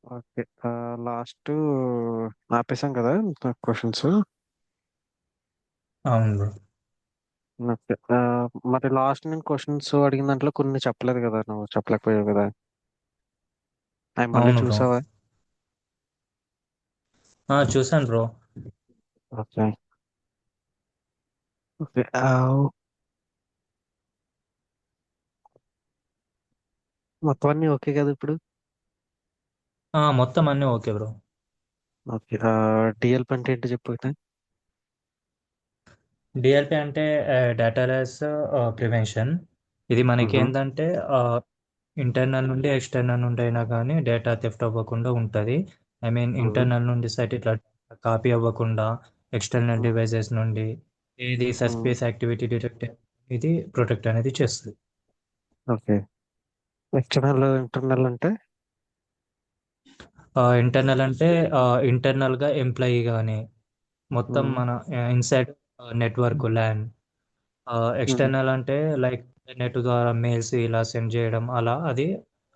Okay. Last ఆపేసాం కదా questions. అవును bro. Okay. మరి లాస్ట్ నేను క్వశ్చన్స్ అడిగిన దాంట్లో కొన్ని చెప్పలేదు కదా, నువ్వు చెప్పలేకపోయావు కదా. అవి మళ్ళీ అవును బ్రో. చూసావా? చూసాను బ్రో. ఓకే. ఓకే. మొత్తం అన్నీ ఓకే కదా ఇప్పుడు? మొత్తం అన్నీ ఓకే బ్రో. ఓకే. డిఎల్పి అంటే ఏంటి చెప్పు అయితే. డిఎల్పి అంటే డేటా లాస్ ప్రివెన్షన్. ఇది మనకి మ్హూ. ఏంటంటే ఇంటర్నల్ నుండి ఎక్స్టర్నల్ నుండి అయినా కానీ డేటా థెఫ్ట్ అవ్వకుండా ఉంటుంది. I mean hmm. ఇంటర్నల్ నుండి సైట్ ఇట్లా కాపీ అవ్వకుండా ఎక్స్టర్నల్ మ్మ్. డివైసెస్ నుండి ఏది మ్మ్. సస్పియస్ యాక్టివిటీ డిటెక్ట్ ఇది ప్రొటెక్ట్ అనేది చేస్తుంది. ఓకే. ఎక్స్టర్నల్ ఇంటర్నల్ అంటే? ఇంటర్నల్ అంటే ఇంటర్నల్గా ఎంప్లాయీ కానీ మొత్తం మ్మ్. మన ఇన్సైడ్ నెట్వర్క్ ల్యాన్. మ్మ్. ఎక్స్టర్నల్ అంటే లైక్ నెట్ ద్వారా మెయిల్స్ ఇలా సెండ్ చేయడం అలా అది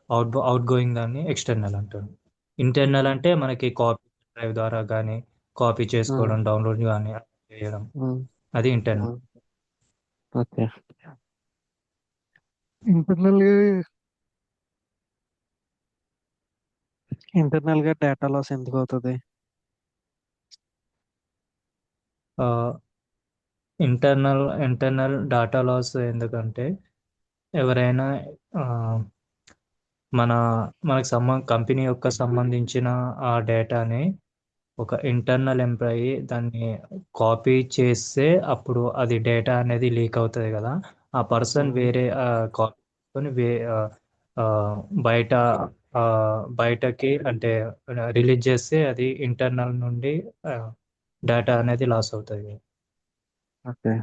అవుట్ గోయింగ్ దాన్ని ఎక్స్టర్నల్ అంటారు. ఇంటర్నల్ అంటే మనకి కాపీ డ్రైవ్ ద్వారా కానీ కాపీ మ్మ్. చేసుకోవడం డౌన్లోడ్ కానీ చేయడం మ్మ్. అది ఇంటర్నల్. మ్మ్. ఓకే. ఇంటర్నల్ ఇంటర్నల్ గా డేటా లాస్ ఎందుకు అవుతుంది? ఇంటర్నల్ డాటా లాస్ ఎందుకంటే ఎవరైనా ఆ, మన కంపెనీ యొక్క సంబంధించిన ఆ డేటాని ఒక ఇంటర్నల్ ఎంప్లాయీ దాన్ని కాపీ చేస్తే అప్పుడు అది డేటా అనేది లీక్ అవుతుంది కదా. ఆ పర్సన్ మ్మ్. వేరే కాపీ ఆ, బయట ఆ, బయటకి అంటే రిలీజ్ చేస్తే అది ఇంటర్నల్ నుండి డేటా అనేది లాస్ అవుతుంది. ఓకే.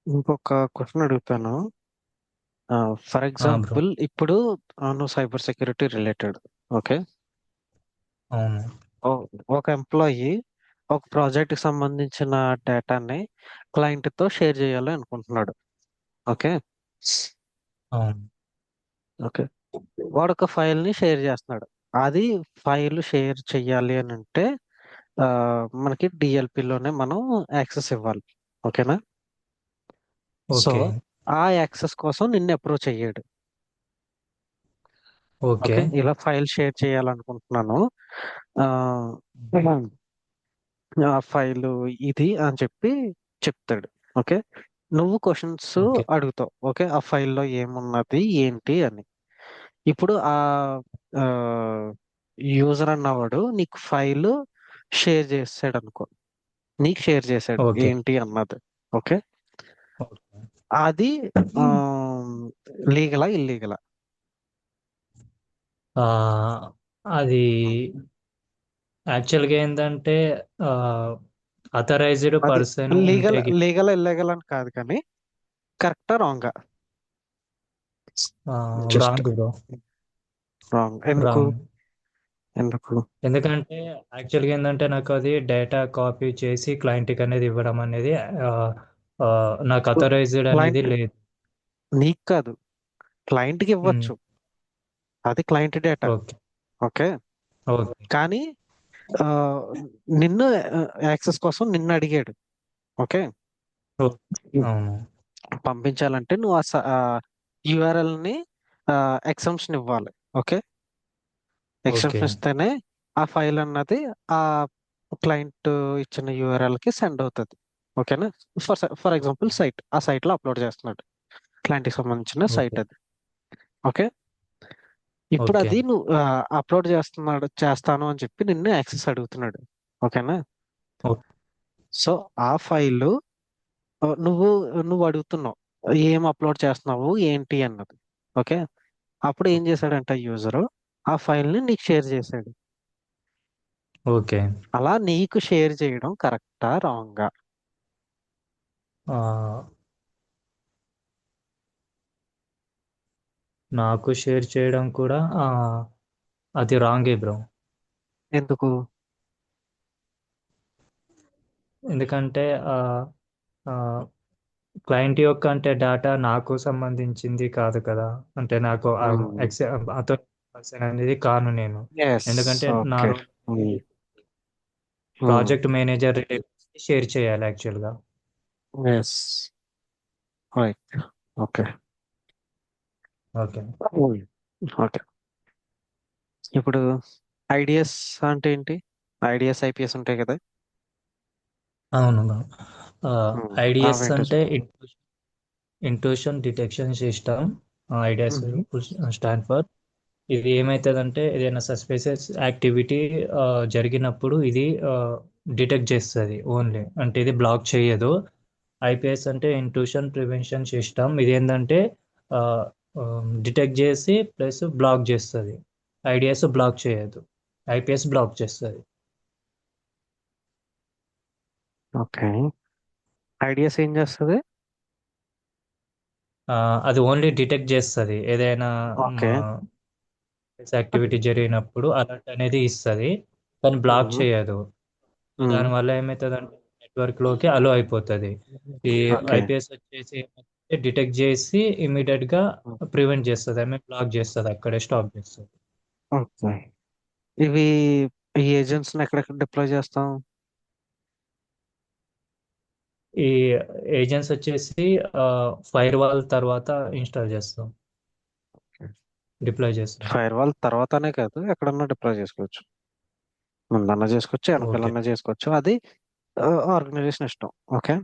ఇంకొక క్వశ్చన్ అడుగుతాను. For bro. ఎగ్జాంపుల్ ఇప్పుడు నువ్వు సైబర్ సెక్యూరిటీ రిలేటెడ్. ఓకే. అవును. ఒక ఎంప్లాయీ ఒక ప్రాజెక్ట్ కి సంబంధించిన డేటాని క్లయింట్ తో షేర్ చేయాలి అనుకుంటున్నాడు. ఓకే. అవును. ఓకే. వాడు ఒక ఫైల్ ని షేర్ చేస్తున్నాడు. అది ఫైల్ షేర్ చెయ్యాలి అని అంటే ఆ, మనకి DLP లోనే మనం యాక్సెస్ ఇవ్వాలి. ఓకేనా? So okay. ఆ యాక్సెస్ కోసం నిన్ను అప్రోచ్ అయ్యాడు. ఓకే. ఓకే, ఇలా ఫైల్ షేర్ చేయాలనుకుంటున్నాను. ఆ ఆ ఫైల్ ఇది అని చెప్పి చెప్తాడు. ఓకే. నువ్వు క్వశ్చన్స్ ఓకే. అడుగుతావు. ఓకే, ఆ ఫైల్లో ఏమున్నది ఏంటి అని. ఇప్పుడు ఆ యూజర్ అన్నవాడు నీకు ఫైల్ షేర్ చేసాడు అనుకో. నీకు షేర్ చేశాడు ఓకే. ఏంటి అన్నది. ఓకే. ఓకే. అది లీగలా ఇల్లీగలా? అది యాక్చువల్గా ఏంటంటే అథరైజ్డ్ అది పర్సన్ ఉంటే లీగల్ లీగల్ ఇల్లీగల్ అని కాదు కానీ, కరెక్టా రాంగా? Just wrong bro. రాంగ్ ఎందుకు? రాంగ్. ఎందుకు? ఎందుకంటే యాక్చువల్గా ఏంటంటే నాకు అది డేటా కాపీ చేసి క్లయింట్కి అనేది ఇవ్వడం అనేది ఆ, ఆ, నాకు అథరైజ్డ్ అనేది క్లయింట్ లేదు. నీకు కాదు, క్లయింట్కి మ్మ్. ఇవ్వచ్చు. అది client data. Okay. Okay. Okay. కానీ ఆ, నిన్ను యాక్సెస్ కోసం నిన్ను అడిగాడు. ఓకే. ఓకే. అవును. పంపించాలంటే నువ్వు ఆ URL ని ఎక్సెంప్షన్ ఇవ్వాలి. ఓకే. ఓకే. ఎక్సెంప్షన్ ఇస్తేనే ఆ ఫైల్ అన్నది ఆ క్లయింట్ ఇచ్చిన URL కి సెండ్ అవుతుంది. ఓకేనా? ఫర్ ఎగ్జాంపుల్ సైట్, ఆ సైట్ లో అప్లోడ్ చేస్తున్నాడు. క్లయింట్ కి సంబంధించిన ఓకే. సైట్ అది. ఓకే. ఇప్పుడు ఓకే. అది నువ్వు అప్లోడ్ చేస్తాను అని చెప్పి నిన్ను యాక్సెస్ అడుగుతున్నాడు. ఓకేనా? ఓకే. సో ఆ ఫైల్ నువ్వు నువ్వు అడుగుతున్నావు ఏం అప్లోడ్ చేస్తున్నావు ఏంటి అన్నది. ఓకే. అప్పుడు ఏం చేశాడంట యూజరు, ఆ ఫైల్ ని నీకు షేర్ చేశాడు. ఓకే. అలా నీకు షేర్ చేయడం కరెక్టా రాంగా? ఆ, నాకు షేర్ చేయడం కూడా అది రాంగే బ్రో. ఎందుకు? ఎందుకంటే క్లయింట్ యొక్క అంటే డేటా నాకు సంబంధించింది కాదు కదా. అంటే నాకు అథారిటీ పర్సన్ అనేది కాను నేను. ఎస్. ఎందుకంటే నా okay. Role project manager share చేయాలి యాక్చువల్గా. Yes. Right. Okay. Okay. Okay. ఇప్పుడు ఐడిఎస్ అంటే ఏంటి? ఐడిఎస్ ఐపీఎస్ ఉంటాయి కదా. అవును. ఐడిఎస్ అవేంటో అంటే చెప్పు. Intrusion detection system. Ideas hmm. Stand for. ఇది ఏమవుతుందంటే ఏదైనా సస్పిషియస్ యాక్టివిటీ జరిగినప్పుడు ఇది డిటెక్ట్ చేస్తుంది ఓన్లీ, అంటే ఇది బ్లాక్ చేయదు. ఐపీఎస్ అంటే ఇంట్రూషన్ ప్రివెన్షన్ సిస్టమ్. ఇది ఏంటంటే డిటెక్ట్ చేసి ప్లస్ బ్లాక్ చేస్తుంది. ఐడియాస్ బ్లాక్ చేయదు, ఐపీఎస్ బ్లాక్ చేస్తుంది. ఓకే. ఐడిఎస్ ఏం చేస్తుంది? అది ఓన్లీ డిటెక్ట్ చేస్తుంది ఏదైనా ఓకే. యాక్టివిటీ జరిగినప్పుడు అలర్ట్ అనేది ఇస్తుంది, కానీ బ్లాక్ మ్మ్. చేయదు. సో మ్మ్. దానివల్ల ఏమవుతుందంటే నెట్వర్క్ లోకి అలో అయిపోతుంది. ఈ ఓకే. ఐపీఎస్ వచ్చేసి డిటెక్ట్ చేసి ఇమీడియట్ గా ప్రివెంట్ చేస్తుంది, ఐ మీన్ బ్లాక్ చేస్తుంది, అక్కడే స్టాప్ చేస్తుంది. ఓకే. ఇవి ఈ ఏజెంట్స్ ఎక్కడెక్కడ డిప్లాయ్ చేస్తాం? ఈ ఏజెంట్స్ వచ్చేసి ఫైర్ వాల్ తర్వాత ఇన్స్టాల్ చేస్తాం, డిప్లాయ్ చేస్తాం. ఫైర్ వాల్ తర్వాతనే కాదు, ఎక్కడన్నా డిప్లాయ్ చేసుకోవచ్చు. ముందన్నా చేసుకోవచ్చు, ఓకే. వెనకాలన్నా చేసుకోవచ్చు. అది ఆర్గనైజేషన్ ఇష్టం. Okay.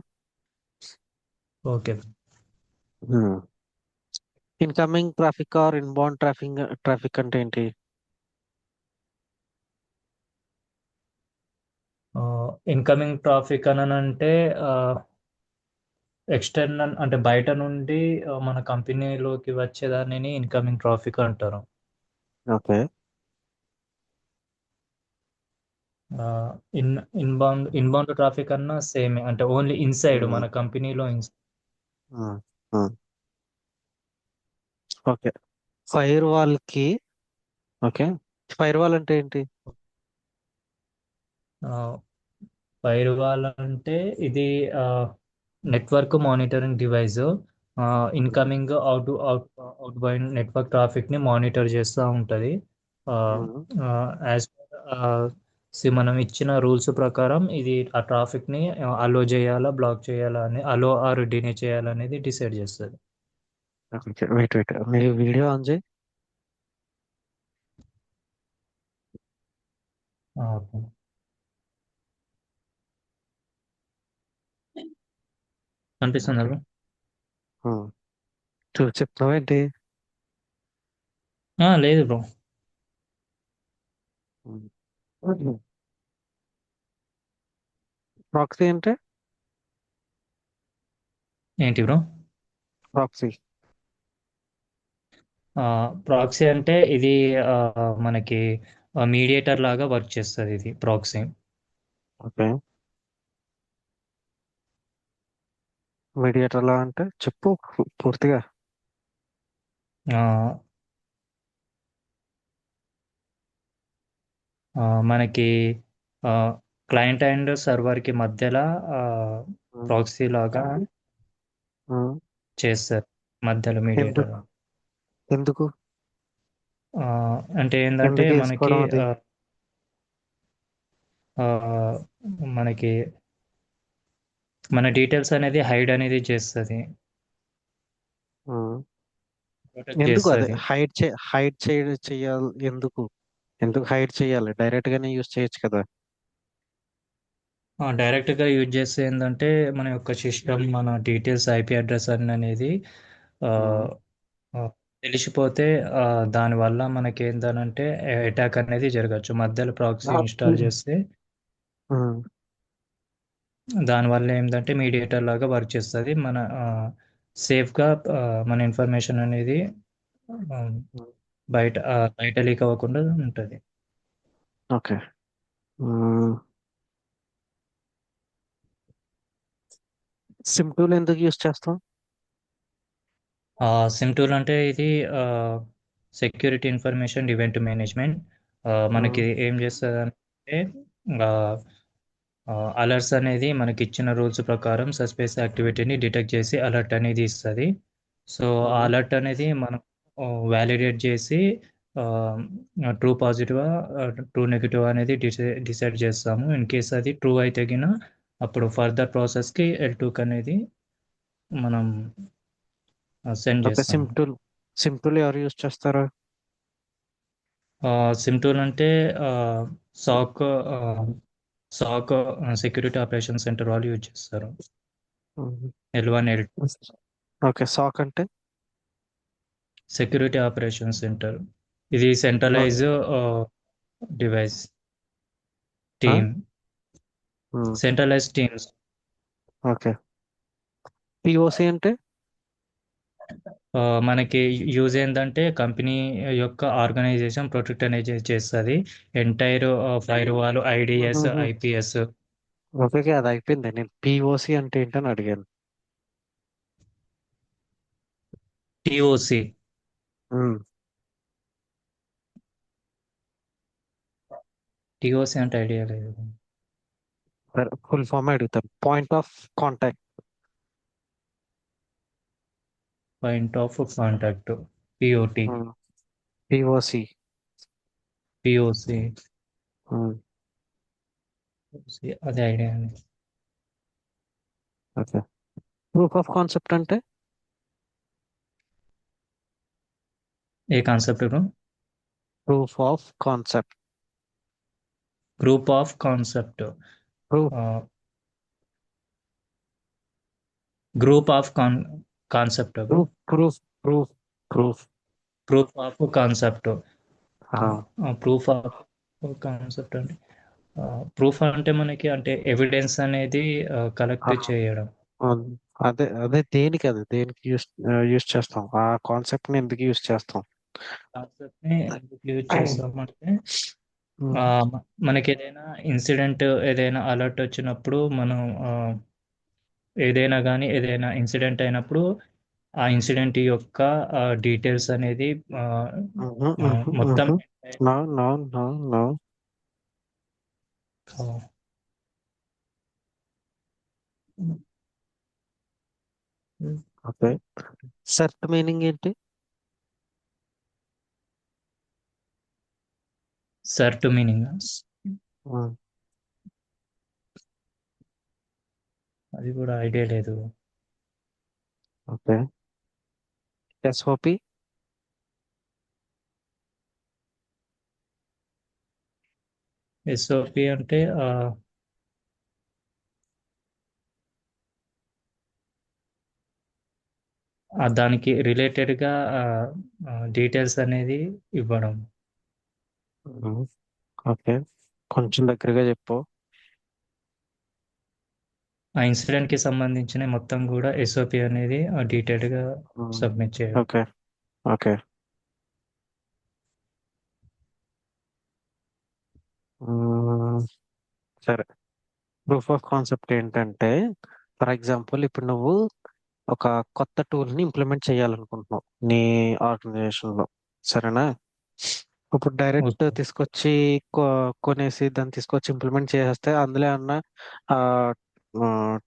Okay. Incoming traffic or inbound traffic అంటే ఏంటి? ఇన్కమింగ్ ట్రాఫిక్ అని అంటే ఎక్స్టర్నల్ అంటే బయట నుండి మన కంపెనీలోకి వచ్చేదానిని ఇన్కమింగ్ ట్రాఫిక్ అంటారు. ఓకే. ఆ, ఇన్ ఇన్బౌండ్ ట్రాఫిక్ అన్నా సేమ్, అంటే ఓన్లీ ఇన్సైడ్ మన కంపెనీలో ఓకే. ఫైర్ వాల్ కి. ఓకే. ఫైర్ వాల్ అంటే ఏంటి? ఫైర్ వాల్ అంటే ఇది network monitoring device. Incoming out going network traffic ని మానిటర్ చేస్తూ ఉంటుంది. యాజ్ మనం ఇచ్చిన రూల్స్ ప్రకారం ఇది ఆ ట్రాఫిక్ ని అలో చేయాలా బ్లాక్ చేయాలా అని, అలో ఆర్ డినే చేయాలనేది డిసైడ్ చేస్తుంది. ఓకే. వెయిట్ వెయిట్, మీ వీడియో ఆన్ చేయి. ఓకే. కనిపిస్తుందా ఓకే. bro? చెప్తున్నావు ఏంటి? లేదు బ్రో. ప్రాక్సీ అంటే? ఏంటి బ్రో? ప్రాక్సీ. ప్రాక్సీ అంటే ఇది ఆ, మనకి మీడియేటర్ లాగా వర్క్ చేస్తుంది ఇది ప్రాక్సీ. ఓకే. మీడియేటర్ లా అంటే చెప్పు పూర్తిగా. మనకి క్లయింట్ అండ్ సర్వర్కి మధ్యలో ఉమ్, ప్రాక్సీ లాగా ఉమ్. చేస్తారు, మధ్యలో మీడియేటర్. ఎందుకు? ఎందుకు? అంటే ఏంటంటే ఎందుకు మనకి వేసుకోవడం అది? ఆ, మనకి మన డీటెయిల్స్ అనేది హైడ్ అనేది చేస్తుంది, ఉమ్. ప్రొటెక్ట్ ఎందుకు అదే చేస్తుంది. హైడ్ చేయాలి ఎందుకు? ఎందుకు హైడ్ చేయాలి? డైరెక్ట్ గానే యూజ్ చేయొచ్చు కదా. డైరెక్ట్గా యూజ్ చేస్తే ఏంటంటే మన యొక్క సిస్టమ్ మన డీటెయిల్స్ ఐపీ అడ్రస్ అనేది ఆ, ఉమ్. ఆ, తెలిసిపోతే దానివల్ల మనకి ఏంటంటే అటాక్ అనేది జరగచ్చు. మధ్యలో ప్రాక్సీ ఇన్స్టాల్ చేస్తే ఉమ్. దానివల్ల ఏంటంటే మీడియేటర్ లాగా వర్క్ చేస్తుంది, మన సేఫ్గా మన ఇన్ఫర్మేషన్ అనేది ఆ, బయట లీక్ అవ్వకుండా ఉంటుంది. ఓకే. సింపుల్ ఎందుకు యూజ్ చేస్తాం? సిమ్టూల్ అంటే ఇది సెక్యూరిటీ ఇన్ఫర్మేషన్ ఈవెంట్ మేనేజ్మెంట్. ఉమ్. మనకి ఏం చేస్తుంది అంటే అలర్ట్స్ అనేది మనకి ఇచ్చిన రూల్స్ ప్రకారం సస్పిషియస్ యాక్టివిటీని డిటెక్ట్ చేసి అలర్ట్ అనేది ఇస్తుంది. సో ఆ ఉమ్, అలర్ట్ అనేది మనం వ్యాలిడేట్ చేసి ట్రూ పాజిటివ్, ట్రూ నెగిటివ్ అనేది డిసైడ్ చేస్తాము. ఇన్ కేస్ అది ట్రూ అయితే గిన అప్పుడు ఫర్దర్ ప్రాసెస్కి L2 అనేది మనం సెండ్ ఓకే. చేస్తాము. సిమ్ టూల్ ఎవరు యూజ్ చేస్తారు? సిమ్ టూల్ అంటే SOC SOC security operation center వాళ్ళు యూజ్ చేస్తారు. Um. L1 L2 okay. SOC అంటే? Security operation center. ఇది ఓకే. సెంట్రలైజ్ డివైస్ ఆ? Team, um, centralize teams. Okay. POC అంటే? మనకి యూజ్ ఏంటంటే కంపెనీ యొక్క ఆర్గనైజేషన్ ప్రొటెక్ట్ అనేది చేస్తుంది. ఎంటైర్ ఫైర్ వాల్, ఐడిఎస్, ఉహుహు. ఐపీఎస్. ఓకే. ఓకే, అది అయిపోయింది. నేను పిఓసి అంటే ఏంటని అడిగాను. టిఓసి. ఉమ్, టిఓసి అంటే ఐడియా లేదు. సరే, ఫుల్ ఫామ్ అడుగుతాను. Point of contact. Point of contact, POT. POC. POC, అదే ఐడియా అండి. ఓకే. ప్రూఫ్ ఆఫ్ కాన్సెప్ట్ అంటే? ఏ concept bro? Proof of concept. Group of concept. Proof. Group of concept bro. Proof proof proof proof. Proof of concept. Proof of concept అంటే proof అంటే మనకి అంటే evidence అనేది collect చేయడం. అదే అదే, దేనికి అది దేనికి యూస్ చేస్తాం? ఆ కాన్సెప్ట్ ని ఎందుకు యూస్ చేస్తాం? కాన్సెప్ట్ ని ఎందుకు యూజ్ చేస్తామంటే ఉమ్, మనకి ఏదైనా ఇన్సిడెంట్, ఏదైనా అలర్ట్ వచ్చినప్పుడు మనం ఏదైనా కానీ ఏదైనా ఇన్సిడెంట్ అయినప్పుడు ఆ ఇన్సిడెంట్ యొక్క డీటెయిల్స్ అనేది ఆ, ఉహు, ఉహు, మొత్తం. ఉహు. No, no, no, no. Okay. Cert meaning ఏంటి? సర్ట్ మీనింగ్ ఉమ్, అది కూడా ఐడియా లేదు. ఓకే. ఎస్ఓపి. ఎస్ఓపి అంటే దానికి రిలేటెడ్గా డీటెయిల్స్ అనేది ఇవ్వడం. ఓకే. కొంచెం దగ్గరగా చెప్పు. ఆ ఇన్సిడెంట్కి సంబంధించిన మొత్తం కూడా ఎస్ఓపి అనేది డీటెయిల్డ్గా ఉమ్, సబ్మిట్ చేయడం. ఓకే. ఓకే. ఉమ్, సరే. ప్రూఫ్ ఆఫ్ కాన్సెప్ట్ ఏంటంటే, ఫర్ ఎగ్జాంపుల్ ఇప్పుడు నువ్వు ఒక కొత్త టూల్ ని ఇంప్లిమెంట్ చేయాలనుకుంటున్నావు నీ ఆర్గనైజేషన్ లో. సరేనా? ఇప్పుడు డైరెక్ట్ ఓకే. తీసుకొచ్చి కొనేసి దాన్ని తీసుకొచ్చి ఇంప్లిమెంట్ చేసేస్తే అందులో ఏమన్నా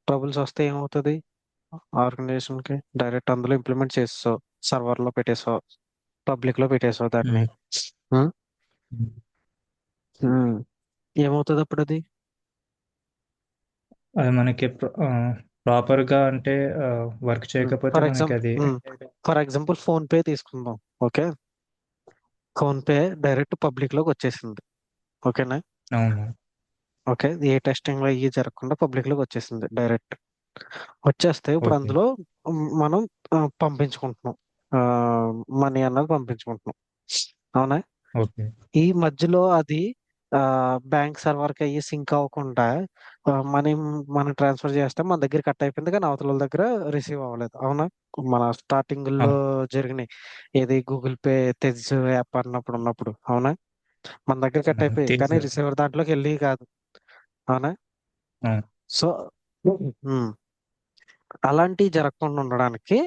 ట్రబుల్స్ వస్తే ఏమవుతుంది? ఆర్గనైజేషన్ కి డైరెక్ట్ అందులో ఇంప్లిమెంట్ చేస్తావు, సర్వర్ లో పెట్టేసావు, పబ్లిక్ లో పెట్టేసావు దాన్ని. ఉమ్. ఉమ్, ఉమ్, ఏమవుతుంది అప్పుడు అది? అది మనకి ప్రాపర్గా అంటే వర్క్ చేయకపోతే ఫర్ మనకి ఎగ్జాంపుల్ అది. ఫర్ ఎగ్జాంపుల్ ఫోన్ పే తీసుకుందాం. Okay. Phone pay direct public లోకి వచ్చేసింది. ఓకేనా? అవును. ఓకే. ఏ టెస్టింగ్ లో అయ్యి జరగకుండా పబ్లిక్ లోకి వచ్చేసింది డైరెక్ట్. వచ్చేస్తే ఇప్పుడు ఓకే. అందులో మనం పంపించుకుంటున్నాం, మనీ అన్నది పంపించుకుంటున్నాం. అవునా? ఓకే. ఈ మధ్యలో అది బ్యాంక్ సర్వర్ కి అయ్యి సింక్ అవ్వకుండా మనీ మనం ట్రాన్స్ఫర్ చేస్తే మన దగ్గర కట్ అయిపోయింది, కానీ అవతల వాళ్ళ దగ్గర రిసీవ్ అవ్వలేదు. అవునా? మన స్టార్టింగ్ లో అవును. జరిగినాయి. ఏది గూగుల్ పే తెజ్ యాప్ అన్నప్పుడు ఉన్నప్పుడు. అవునా? మన దగ్గర కట్ అవును. అయిపోయి కానీ తెలుసు. రిసీవర్ దాంట్లోకి వెళ్ళి కాదు. అవునా? అవును. సో అలాంటివి జరగకుండా ఉండడానికి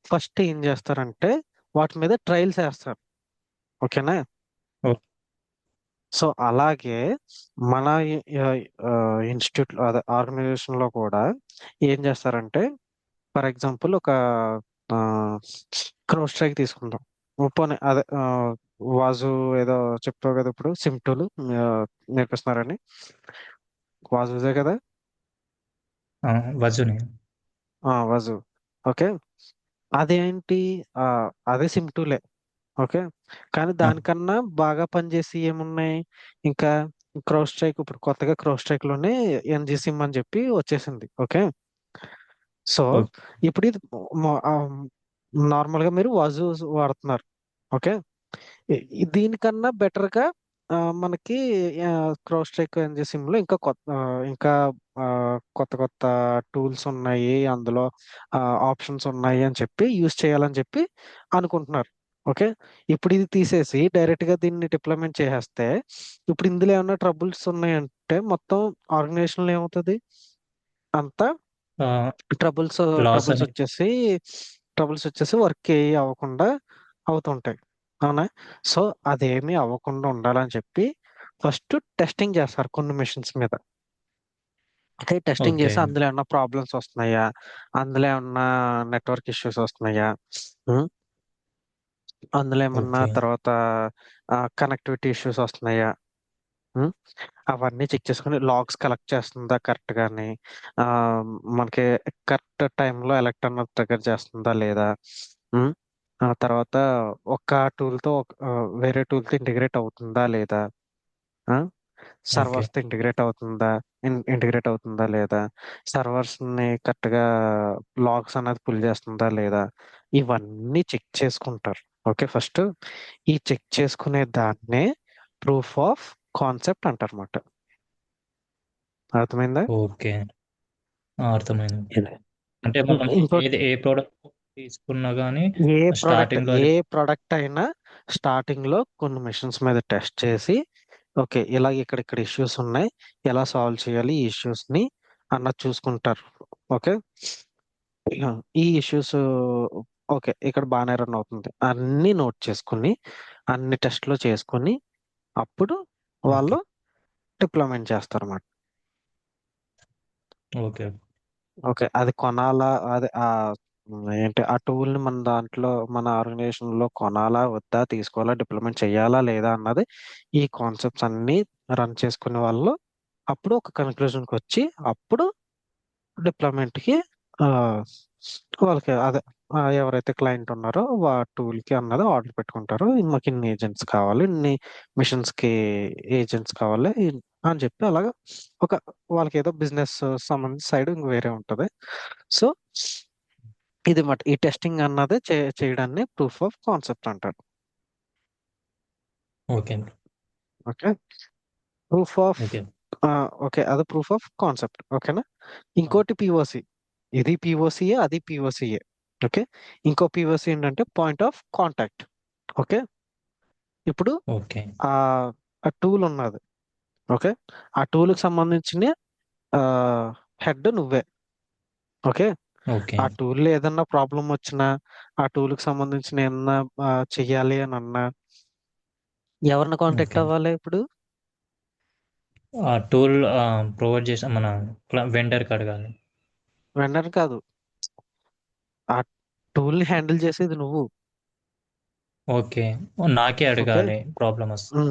ఫస్ట్ ఏం చేస్తారంటే వాటి మీద ట్రయల్స్ వేస్తారు. ఓకేనా? ఓకే. సో అలాగే మన ఇన్స్టిట్యూట్ అదే ఆర్గనైజేషన్ లో కూడా ఏం చేస్తారంటే, ఫర్ ఎగ్జాంపుల్ ఒక క్రౌడ్ స్ట్రైక్ తీసుకుందాం. పోనీ అదే వాజు ఏదో చెప్పావు కదా ఇప్పుడు సిమ్టోలు నేర్పిస్తున్నారని. వాజుదే కదా. ఆ, వజుని. వాజు. ఓకే. అదేంటి, ఆ, అదే సిమ్టూలే. ఓకే. కానీ ఆ, దానికన్నా బాగా పనిచేసి ఏమున్నాయి ఇంకా. క్రౌడ్ స్ట్రైక్, ఇప్పుడు కొత్తగా క్రౌడ్ స్ట్రైక్ లోనే ఎన్జి సిమ్ అని చెప్పి వచ్చేసింది. ఓకే. So okay. ఇప్పుడు ఇది నార్మల్ గా మీరు వాజు వాడుతున్నారు. ఓకే. దీనికన్నా బెటర్ గా మనకి క్రౌడ్ స్ట్రైక్ ఎన్జి సిమ్ లో ఇంకా కొత్త ఇంకా ఆ, కొత్త కొత్త టూల్స్ ఉన్నాయి అందులో, ఆప్షన్స్ ఉన్నాయి అని చెప్పి యూజ్ చేయాలని చెప్పి అనుకుంటున్నారు. ఓకే. ఇప్పుడు ఇది తీసేసి డైరెక్ట్ గా దీన్ని డిప్లాయ్మెంట్ చేసేస్తే, ఇప్పుడు ఇందులో ఏమైనా ట్రబుల్స్ ఉన్నాయంటే మొత్తం ఆర్గనైజేషన్ లో ఏమవుతుంది అంతా ట్రబుల్స్ లాస్ ట్రబుల్స్ అని. వచ్చేసి ట్రబుల్స్ వచ్చేసి వర్క్ ఏ అవ్వకుండా అవుతుంటాయి. అవునా. సో అదేమీ అవ్వకుండా ఉండాలని చెప్పి ఫస్ట్ టెస్టింగ్ చేస్తారు కొన్ని మిషన్స్ మీద. అయితే టెస్టింగ్ ఓకే. చేసి అందులో ఏమన్నా ప్రాబ్లమ్స్ వస్తున్నాయా, అందులో ఏమన్నా నెట్వర్క్ ఇష్యూస్ వస్తున్నాయా, ఉం? అందులో ఏమన్నా ఓకే. తర్వాత కనెక్టివిటీ ఇష్యూస్ వస్తున్నాయా, ఉం? అవన్నీ చెక్ చేసుకుని లాగ్స్ కలెక్ట్ చేస్తుందా కరెక్ట్ గాని, ఆ, మనకి కరెక్ట్ టైంలో ఎలక్ట్రాన్ ట్రిగర్ చేస్తుందా లేదా, ఉం? ఆ తర్వాత ఒక టూల్ తో వేరే టూల్ తో ఇంటిగ్రేట్ అవుతుందా లేదా, ఓకే. సర్వర్స్ తో ఇంటిగ్రేట్ అవుతుందా లేదా, సర్వర్స్ ని కరెక్ట్ గా లాగ్స్ అనేది పుల్ చేస్తుందా లేదా, ఇవన్నీ చెక్ చేసుకుంటారు. ఓకే. ఫస్ట్ ఈ చెక్ చేసుకునే దాన్నే ప్రూఫ్ ఆఫ్ కాన్సెప్ట్ అంటారన్నమాట. అర్థమైందా. ఓకే. అర్థమైంది. ఇది. అంటే మనం ఇంకోటి, ఏ ప్రోడక్ట్ తీసుకున్నా కానీ ఏ ప్రోడక్ట్ స్టార్టింగ్లో ఏ అది. ప్రోడక్ట్ అయినా స్టార్టింగ్ లో కొన్ని మిషన్స్ మీద టెస్ట్ చేసి, ఓకే ఇలా ఇక్కడ ఇష్యూస్ ఉన్నాయి, ఎలా సాల్వ్ చేయాలి ఈ ఇష్యూస్ ని అన్నది చూసుకుంటారు. ఓకే. ఈ ఇష్యూస్ ఓకే ఇక్కడ బాగానే రన్ అవుతుంది అన్ని నోట్ చేసుకుని, అన్ని టెస్ట్లు చేసుకుని అప్పుడు ఓకే. వాళ్ళు డిప్లాయ్మెంట్ చేస్తారు అన్నమాట. ఓకే. ఓకే. అది కొనాలా, అదే ఏంటి ఆ టూల్ ని మన దాంట్లో మన ఆర్గనైజేషన్ లో కొనాలా వద్దా, తీసుకోవాలా, డిప్లిమెంట్ చేయాలా లేదా అన్నది ఈ కాన్సెప్ట్స్ అన్ని రన్ చేసుకునే వాళ్ళు అప్పుడు ఒక కన్క్లూజన్ కి వచ్చి అప్పుడు డిప్లాయ్మెంట్ కి ఆ, వాళ్ళకి అదే ఎవరైతే క్లయింట్ ఉన్నారో టూల్ కి అన్నది ఆర్డర్ పెట్టుకుంటారు. మాకు ఇన్ని ఏజెంట్స్ కావాలి, ఇన్ని మిషన్స్ కి ఏజెంట్స్ కావాలి అని చెప్పి అలాగా ఒక వాళ్ళకి ఏదో బిజినెస్ సంబంధించి సైడ్ ఇంక వేరే ఉంటది. సో ఇది మాట ఈ టెస్టింగ్ అన్నది చేయడాన్ని ప్రూఫ్ ఆఫ్ కాన్సెప్ట్ అంటారు. Okay. Okay. Proof of okay. Okay అది ప్రూఫ్ ఆఫ్ కాన్సెప్ట్. ఓకేనా. ఇంకోటి పిఓసి. ఇది పిఓసియే అది పిఓసియే. ఓకే. ఇంకో పిఓసి ఏంటంటే పాయింట్ ఆఫ్ కాంటాక్ట్. ఓకే. ఇప్పుడు ఓకే. ఆ టూల్ ఉన్నది. ఓకే. ఆ టూల్ కి సంబంధించిన హెడ్ నువ్వే. ఓకే. ఓకే. ఆ టూల్ ఏదన్నా ప్రాబ్లం వచ్చినా, ఆ టూల్ కి సంబంధించిన ఏమన్నా చెయ్యాలి అని అన్నా ఎవరిని కాంటాక్ట్ ఓకే. అవ్వాలి ఇప్పుడు. ఆ టూల్ ప్రొవైడ్ చేసిన మన వెండర్కి అడగాలి. వెండర్ కాదు, ఆ టూల్ ని హ్యాండిల్ చేసేది నువ్వు. ఓకే. నాకే ఓకే. అడగాలి ప్రాబ్లమ్ వస్తే.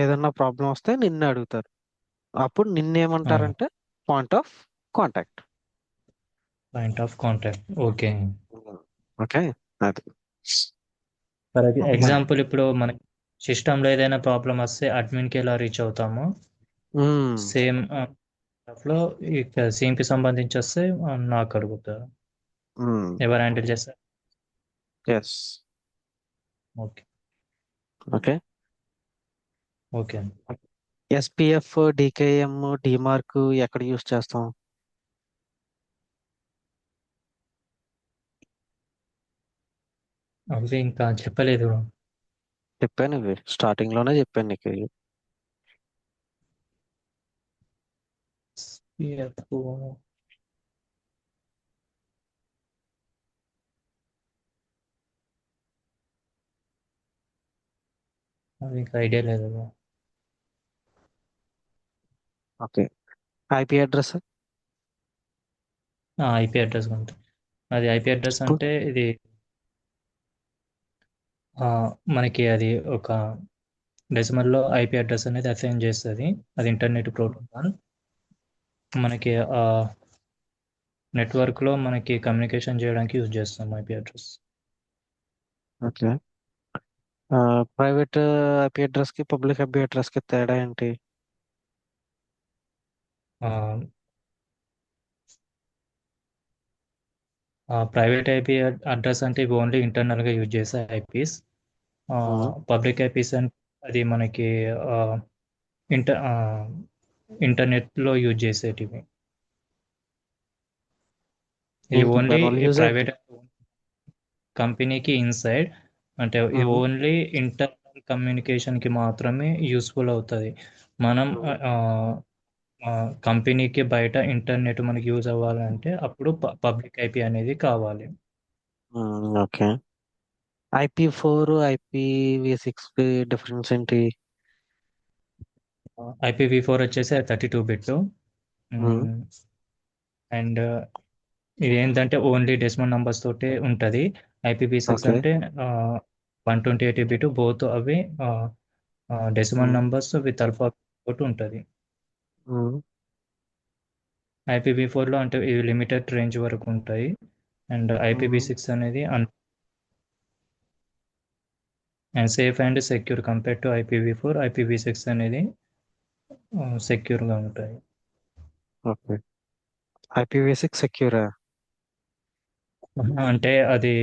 ఏదన్నా ప్రాబ్లం వస్తే నిన్ను అడుగుతారు. అప్పుడు నిన్నేమంటారంటే point of contact. Point of contact. Okay. Okay. అది. ఫర్ బా. ఎగ్జాంపుల్ ఇప్పుడు మనకి సిస్టంలో ఏదైనా ప్రాబ్లం వస్తే అడ్మిన్కి ఎలా రీచ్ అవుతామో ఉమ్, సేమ్ లో ఇక సేమ్కి సంబంధించి వస్తే నాకు అడుగుతారు. ఉమ్, ఎవరు హ్యాండిల్ చేస్తారు? Yes. Okay. Okay. Okay. SPF, DKIM, DMARC ఎక్కడ యూస్ చేస్తాం. అవి ఇంకా చెప్పలేదు. చెప్పాను ఇవి స్టార్టింగ్ లోనే చెప్పాను నీకు ఇవి. SPF. అవి ఇంకా ఐడియా లేదు. Okay. IP address. IP address ఉంటుంది. అది ఐపీ అడ్రస్ చెప్పు. అంటే ఇది ఆ, మనకి అది ఒక డెసిమల్లో ఐపీ అడ్రస్ అనేది అసైన్ చేస్తుంది. అది ఇంటర్నెట్ ప్రోటోకాల్. మనకి నెట్వర్క్లో మనకి కమ్యూనికేషన్ చేయడానికి యూజ్ చేస్తాం IP address. Okay. Private IP address కి పబ్లిక్ ఐపీ అడ్రస్ కి తేడా ఏంటి? ప్రైవేట్ ఐపీ అడ్రస్ అంటే ఇవి ఓన్లీ ఇంటర్నల్గా యూజ్ చేసే ఐపీస్. ఉమ్, పబ్లిక్ ఐపీస్ అంటే అది మనకి ఇంటర్ ఇంటర్నెట్లో యూజ్ చేసేటివి. ఇది ఏంటి ఓన్లీ దానివల్ల యూజ్ ఏంటి? ప్రైవేట్ కంపెనీకి ఇన్సైడ్, అంటే ఇది ఉమ్, ఓన్లీ ఇంటర్నల్ కమ్యూనికేషన్కి మాత్రమే యూస్ఫుల్ అవుతుంది. మనం ఉమ్, కంపెనీకి బయట ఇంటర్నెట్ మనకి యూజ్ అవ్వాలంటే అప్పుడు పబ్లిక్ ఐపీ అనేది కావాలి. ఓకే. IPv4 IPv6 కి డిఫరెన్స్ ఏంటి? IPv4 వచ్చేసి 32 బిట్. ఉమ్, అండ్ ఇది ఏంటంటే ఓన్లీ డెసిమల్ నంబర్స్ తోటే ఉంటుంది. IPv6 okay. అంటే 128 బిట్. బోత్ అవి decimal um, numbers with alpha తోటి ఉంటుంది. ఉమ్, IPv4లో అంటే ఇవి లిమిటెడ్ రేంజ్ వరకు ఉంటాయి. అండ్ ఉమ్, IPv6 అనేది and safe and secure compare to IPv4. IPv6 అనేది సెక్యూర్గా ఉంటాయి. ఓకే. IPv6 సెక్యూరా? అంటే అది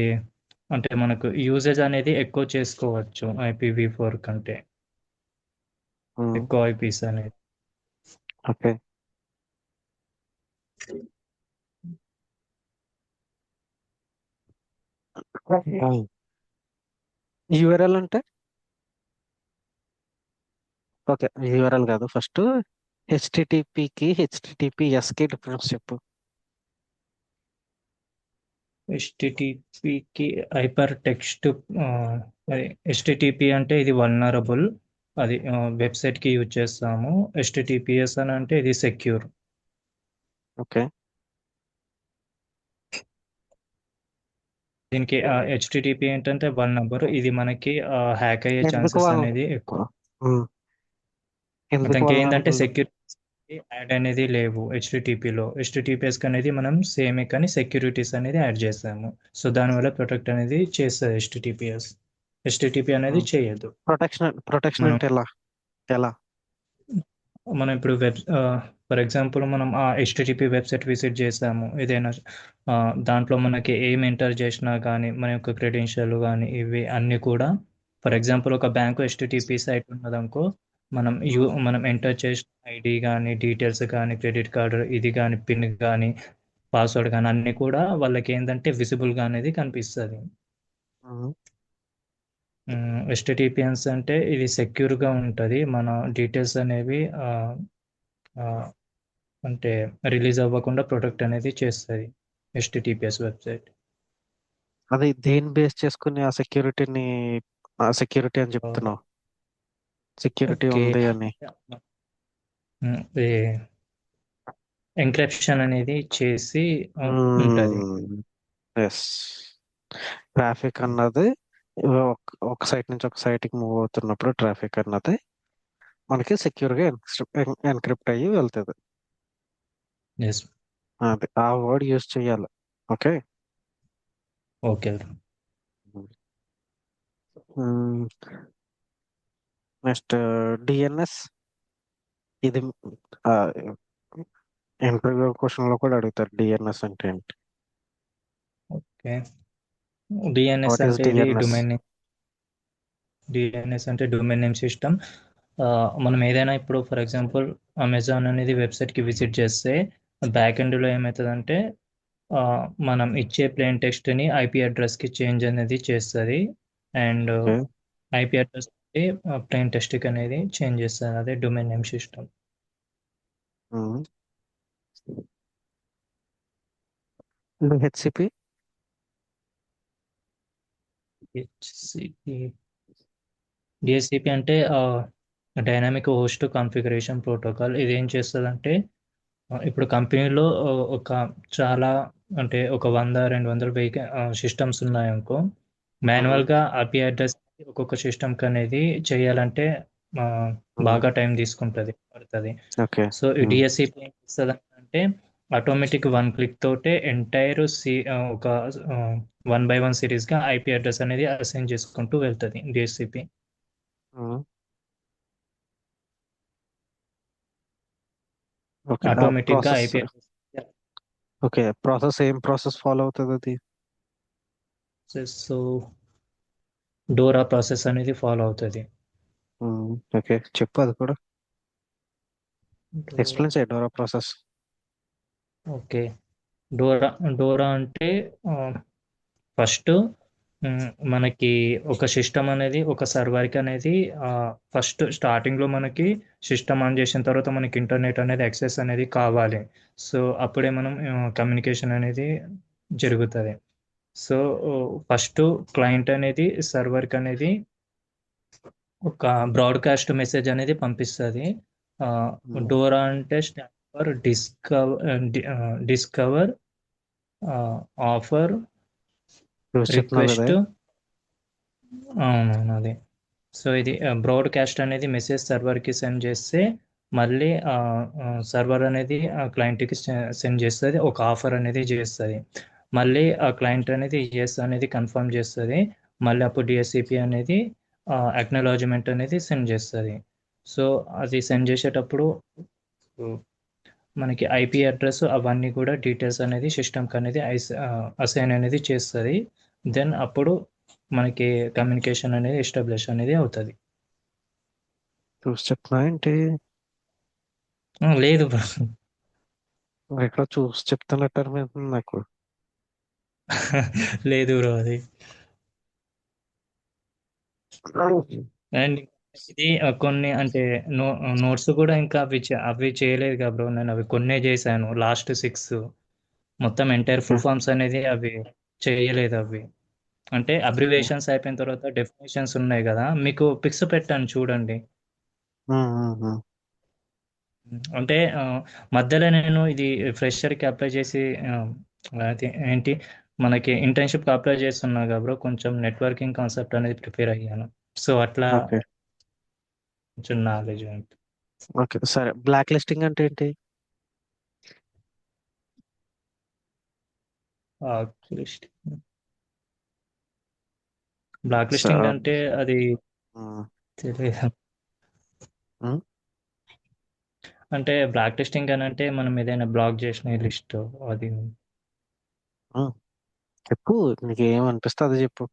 అంటే మనకు యూజేజ్ అనేది ఎక్కువ చేసుకోవచ్చు IPv4 కంటే, ఎక్కువ ఐపీస్ అనేది. ఓకే. యూఆర్ఎల్ అంటే? ఓకే, యూఆర్ఎల్ కాదు, ఫస్ట్ హెచ్టిటిపికి హెచ్టిటిపిఎస్ కి డిఫరెన్స్ చెప్పు. HTTPకి హైపర్ టెక్స్ట్. అది HTTP అంటే ఇది వల్నరబుల్, అది వెబ్సైట్కి యూజ్ చేస్తాము. HTTPS అని అంటే ఇది సెక్యూర్. ఓకే. దీనికి HTTP ఏంటంటే వన్ నంబర్, ఇది మనకి హ్యాక్ అయ్యే ఎందుకు ఛాన్సెస్ వాళ్ళ అనేది ఎక్కువ. ఉమ్, ఎందుకు దానికి ఏంటంటే వల్నరబుల్? సెక్యూరిటీ యాడ్ అనేది లేవు HTTPలో. HTTPS అనేది మనం సేమే కానీ సెక్యూరిటీస్ అనేది యాడ్ చేస్తాము. సో దానివల్ల ప్రొటెక్ట్ అనేది చేస్తుంది HTTPS. HTTP అనేది చేయదు. ప్రొటెక్షన్ మనం అంటే ఎలా? ఎలా? మనం ఇప్పుడు ఫర్ ఎగ్జాంపుల్ మనం ఆ HTTP వెబ్సైట్ విజిట్ చేసాము ఏదైనా, ఆ, దాంట్లో మనకి ఏం ఎంటర్ చేసినా కానీ మన యొక్క క్రెడెన్షియల్ కానీ ఇవి అన్నీ కూడా, ఫర్ ఎగ్జాంపుల్ ఒక బ్యాంకు HTTP సైట్ ఉన్నదనుకో, ఉమ్, మనం ఎంటర్ చేసిన ఐడి కానీ డీటెయిల్స్ కానీ క్రెడిట్ కార్డు ఇది కానీ పిన్ కానీ పాస్వర్డ్ కానీ అన్నీ కూడా వాళ్ళకి ఏంటంటే విజిబుల్గా అనేది కనిపిస్తుంది. ఉమ్. HTTPS అంటే ఇది సెక్యూర్గా ఉంటుంది. మన డీటెయిల్స్ అనేవి ఆ, అంటే రిలీజ్ అవ్వకుండా ప్రొటెక్ట్ అనేది చేస్తుంది HTTPS వెబ్సైట్. అది దేని బేస్ చేసుకుని ఆ సెక్యూరిటీ అని చెప్తున్నావు? Security okay. ఉంది అని. ఇది ఎంక్రిప్షన్ అనేది చేసి ఉంటుంది. ఎస్. ట్రాఫిక్ అన్నది ఒక సైట్ నుంచి ఒక సైట్ కి మూవ్ అవుతున్నప్పుడు ట్రాఫిక్ అన్నది మనకి సెక్యూర్ గా ఎన్క్రిప్ట్ అయ్యి వెళ్తుంది. ఎస్. అది ఆ వర్డ్ యూజ్ చేయాలి. ఓకే. ఓకే. Next DNS. ఇది ఇంటర్వ్యూ క్వశ్చన్ లో కూడా అడుగుతారు డిఎన్ఎస్ అంటే ఏంటి. ఓకే. డిఎన్ఎస్ వాట్ ఈస్ అంటే ఇది డిఎన్ఎస్? డిఎన్ఎస్ అంటే డొమైన్ నేమ్ సిస్టమ్. మనం ఏదైనా ఇప్పుడు ఫర్ ఎగ్జాంపుల్ అమెజాన్ అనేది వెబ్సైట్కి విజిట్ చేస్తే బ్యాక్ ఎండ్లో ఏమవుతుందంటే ఆ, మనం ఇచ్చే ప్లేన్ టెక్స్ట్ని ఐపీ అడ్రస్కి చేంజ్ అనేది చేస్తుంది. And okay. IP address plain టెక్స్ట్కి అనేది చేంజ్ చేస్తుంది. అదే domain name system. HCP. DHCP అంటే డైనామిక్ హోస్ట్ కాన్ఫిగరేషన్ ప్రోటోకాల్ ఇది ఏం చేస్తుందంటే ఇప్పుడు కంపెనీలో ఒక చాలా అంటే ఒక 100 200 వెహిక సిస్టమ్స్ ఉన్నాయనుకో మాన్యువల్గా ఐపీ అడ్రస్ ఒక్కొక్క సిస్టమ్కి అనేది చేయాలంటే ఆ, బాగా టైం తీసుకుంటుంది పడుతుంది. ఓకే. సో ఈ డిఎస్సిపి ఏం చేస్తుంది అంటే ఆటోమేటిక్ వన్ క్లిక్ తోటే ఎంటైర్ ఒక 1 by 1 సిరీస్గా ఐపీ అడ్రస్ అనేది అసైన్ చేసుకుంటూ వెళ్తుంది డిఎస్సిపి ఓకే. ఆ ఆటోమేటిక్గా ప్రాసెస్. IP address. ఓకే. ఏం ప్రాసెస్ ఫాలో అవుతుంది అది? సో డోరా ప్రాసెస్ అనేది ఫాలో అవుతుంది. ఓకే, చెప్పు అది కూడా. డోరా. ఎక్స్ప్లెయిన్ చేయి Dora process. Okay. Dora Dora అంటే ఫస్ట్ మనకి ఒక సిస్టమ్ అనేది ఒక సర్వర్కి అనేది ఫస్ట్ స్టార్టింగ్లో మనకి సిస్టమ్ ఆన్ చేసిన తర్వాత మనకి ఇంటర్నెట్ అనేది యాక్సెస్ అనేది కావాలి. సో అప్పుడే మనం కమ్యూనికేషన్ అనేది జరుగుతుంది. సో ఫస్ట్ క్లయింట్ అనేది సర్వర్కి అనేది ఒక బ్రాడ్కాస్ట్ మెసేజ్ అనేది పంపిస్తుంది. డోరా అంటే స్టాండ్ ఫర్ డిస్కవర్ ఆఫర్ చూసి చెప్తున్నావు కదా. రిక్వెస్ట్. అవునవును అదే. సో ఇది బ్రాడ్కాస్ట్ అనేది మెసేజ్ సర్వర్కి సెండ్ చేస్తే మళ్ళీ సర్వర్ అనేది ఆ క్లయింట్కి సెండ్ చేస్తుంది, ఒక ఆఫర్ అనేది చేస్తుంది. మళ్ళీ ఆ క్లయింట్ అనేది ఎస్ అనేది కన్ఫర్మ్ చేస్తుంది. మళ్ళీ అప్పుడు డిఎస్సిపి అనేది అక్నాలజ్మెంట్ అనేది సెండ్ చేస్తుంది. సో అది సెండ్ చేసేటప్పుడు మనకి ఐపీ అడ్రస్ అవన్నీ కూడా డీటెయిల్స్ అనేది సిస్టమ్కి అనేది అసైన్ అనేది చేస్తుంది. దెన్ అప్పుడు మనకి కమ్యూనికేషన్ అనేది ఎస్టాబ్లిష్ అనేది అవుతుంది. చూసి చెప్తున్నా ఏంటి? లేదు బ్రో. ఎక్కడ చూసి చెప్తున్నట్టు అనిపిస్తుంది నాకు. లేదు బ్రో అది. అండ్ ఇది కొన్ని అంటే నోట్స్ కూడా ఇంకా అవి చేయలేదు కదా బ్రో, నేను అవి కొన్నే చేశాను లాస్ట్ 6. మొత్తం ఎంటైర్ ఫుల్ ఫామ్స్ అనేది అవి చేయలేదు అవి. అంటే అబ్రివేషన్స్ అయిపోయిన తర్వాత డెఫినేషన్స్ ఉన్నాయి కదా, మీకు పిక్స్ పెట్టాను చూడండి. అంటే మధ్యలో నేను ఇది ఫ్రెషర్కి అప్లై చేసి అది ఏంటి మనకి ఇంటర్న్షిప్కి అప్లై చేస్తున్నా కదా బ్రో, కొంచెం నెట్వర్కింగ్ కాన్సెప్ట్ అనేది ప్రిపేర్ అయ్యాను. సో అట్లా ఓకే. కొంచెం నాలెడ్జ్ ఉంటుంది. ఓకే, సరే. బ్లాక్ లిస్టింగ్ అంటే ఏంటి? బ్లాక్ సో, లిస్టింగ్ అంటే అది ఉమ్, తెలియదు. ఉమ్, అంటే బ్లాక్ లిస్టింగ్ అని అంటే మనం ఏదైనా బ్లాక్ చేసిన లిస్ట్ అది. ఉమ్. చెప్పు, నీకు ఏం అనిపిస్తే అది చెప్పు.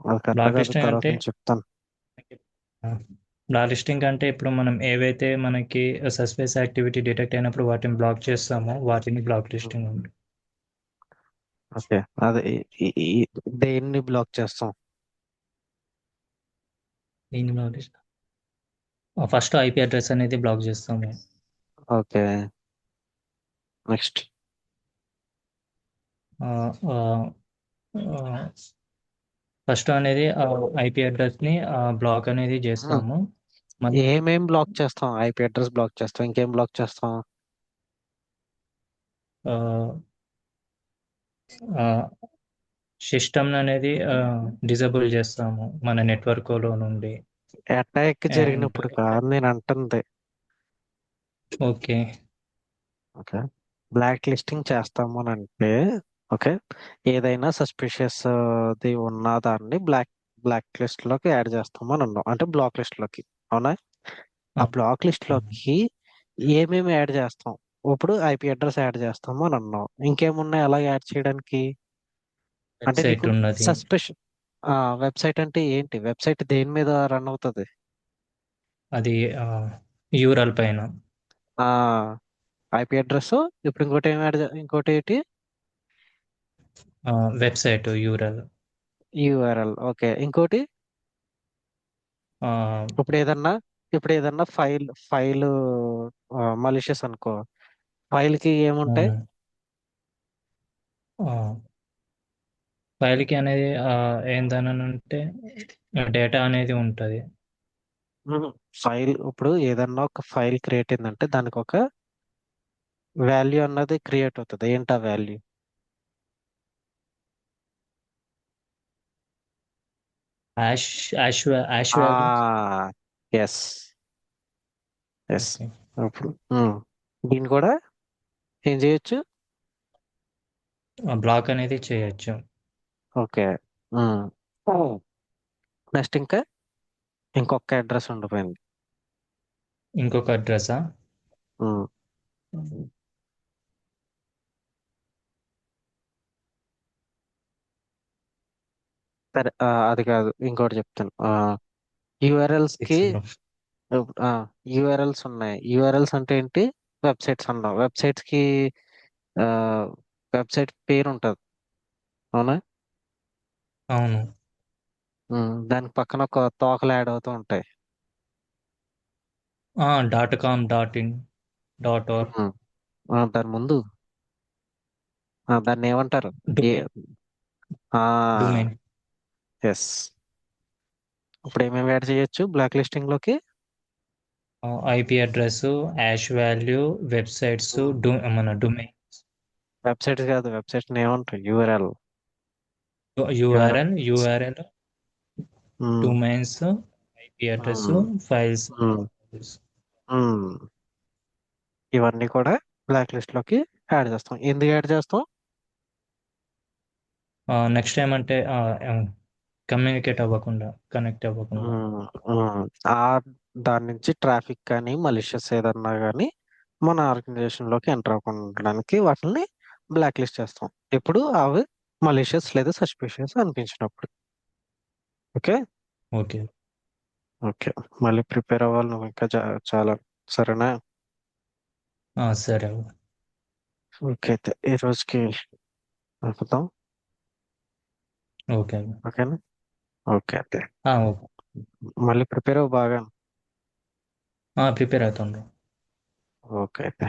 అది కరెక్ట్ బ్లాక్ కాదు లిస్టింగ్ తర్వాత అంటే నేను చెప్తాను. బ్లాక్ లిస్టింగ్ అంటే ఇప్పుడు మనం ఏవైతే మనకి సస్పెన్స్ యాక్టివిటీ డిటెక్ట్ అయినప్పుడు వాటిని బ్లాక్ చేస్తామో వాటిని బ్లాక్ ఉమ్, లిస్టింగ్ ఉంటుంది. ఓకే. అదే దేన్ని బ్లాక్ చేస్తాం? దీన్ని block list first IP address అనేది బ్లాక్ చేస్తాము. Okay, next. ఫస్ట్ అనేది ఐపీ అడ్రస్ని బ్లాక్ అనేది చేస్తాము. మళ్ళీ ఏమేం బ్లాక్ చేస్తాం? ఐపీ అడ్రస్ బ్లాక్ చేస్తాం, ఇంకేం బ్లాక్ చేస్తాం? సిస్టమ్ అనేది డిజేబుల్ చేస్తాము మన నెట్వర్క్లో నుండి. అటాక్ అండ్ జరిగినప్పుడు కాదు నేను అంటుంది. ఓకే. ఓకే. బ్లాక్ లిస్టింగ్ చేస్తాము అని అంటే, ఓకే, ఏదైనా సస్పిషియస్ ది ఉన్న దాన్ని బ్లాక్ బ్లాక్ లిస్ట్ లోకి యాడ్ చేస్తాము అని అన్నాం, అంటే బ్లాక్ లిస్ట్ లోకి. అవునా? ఆ బ్లాక్ లిస్ట్ లోకి ఏమేమి యాడ్ చేస్తాం? ఇప్పుడు ఐపీ అడ్రస్ యాడ్ చేస్తాము అని అన్నాం, ఇంకేమున్నాయి అలా యాడ్ చేయడానికి? అంటే వెబ్సైట్ నీకు ఉన్నది. సస్పెషన్. వెబ్సైట్ అంటే ఏంటి? వెబ్సైట్ దేని మీద రన్ అవుతుంది? అది యూరల్ పైన. ఆ ఐపీ అడ్రస్. ఇప్పుడు ఇంకోటి ఏం యాడ్ ఇంకోటి ఏంటి? Website Ural. యూఆర్ఎల్. ఓకే, ఇంకోటి. ఇప్పుడు ఏదన్నా ఇప్పుడు ఏదన్నా ఫైల్ మలిషియస్ అనుకో, ఫైల్ కి ఏముంటాయి? ఫైల్కి అనేది ఏందనంటే డేటా అనేది ఉంటుంది. ఫైల్ ఇప్పుడు ఏదన్నా ఒక ఫైల్ క్రియేట్ అయిందంటే దానికి ఒక వాల్యూ అన్నది క్రియేట్ అవుతుంది. ఏంటి ఆ వాల్యూ? Hash hash values. ఆ ఎస్, ఎస్. ఓకే. ఇప్పుడు దీన్ని కూడా ఏం చేయొచ్చు? బ్లాక్ అనేది చేయొచ్చు. ఓకే. నెక్స్ట్ ఇంకా ఇంకొక అడ్రస్ ఉండిపోయింది. ఇంకొక అడ్రసా? ఉమ్, సరే, అది కాదు, ఇంకోటి చెప్తాను. యూఆర్ఎల్స్ కి ఇచ్చిండ్రు. యూఆర్ఎల్స్ ఉన్నాయి. యూఆర్ఎల్స్ అంటే ఏంటి? వెబ్సైట్స్ అన్నాం. వెబ్సైట్స్ కి వెబ్సైట్ పేరు ఉంటుంది, అవునా? అవును. దానికి పక్కన ఒక తోకలు యాడ్ అవుతూ ఉంటాయి. Dot com, dot in, dot R. Um, దాని ముందు దాన్ని ఏమంటారు? ఏ డొమైన్. డొమైన్. ఎస్. ఇప్పుడు ఏమేమి యాడ్ చేయొచ్చు బ్లాక్ లిస్టింగ్ లోకి? IP address, hash value, websites, మన డొమైన్, వెబ్సైట్స్ కాదు, వెబ్సైట్స్ ఏమంటారు? URL. URL. URL, domains, IP address, files. ఇవన్నీ కూడా బ్లాక్ లిస్ట్ లోకి యాడ్ చేస్తాం. ఎందుకు యాడ్ చేస్తాం? నెక్స్ట్ టైం అంటే కమ్యూనికేట్ అవ్వకుండా, కనెక్ట్ అవ్వకుండా. ఉమ్, ఉమ్, ఆ దాని నుంచి ట్రాఫిక్ కానీ మలిషియస్ ఏదన్నా కానీ మన ఆర్గనైజేషన్ లోకి ఎంటర్ అవ్వకుండా ఉండడానికి వాటిని బ్లాక్ లిస్ట్ చేస్తాం. ఎప్పుడు అవి మలిషియస్ లేదా సస్పిషియస్ అనిపించినప్పుడు. ఓకే. ఓకే. ఓకే. మళ్ళీ ప్రిపేర్ అవ్వాలి నువ్వు ఇంకా చాలా. సరేనా? సరే. ఓకే, అయితే ఈ రోజుకి ఆపుతాం. ఓకే. ఓకేనా? ఓకే అయితే ఓకే. మళ్ళీ ప్రిపేర్ అవ్వ బాగా. ప్రిపేర్ అవుతుండ్రు. ఓకే అయితే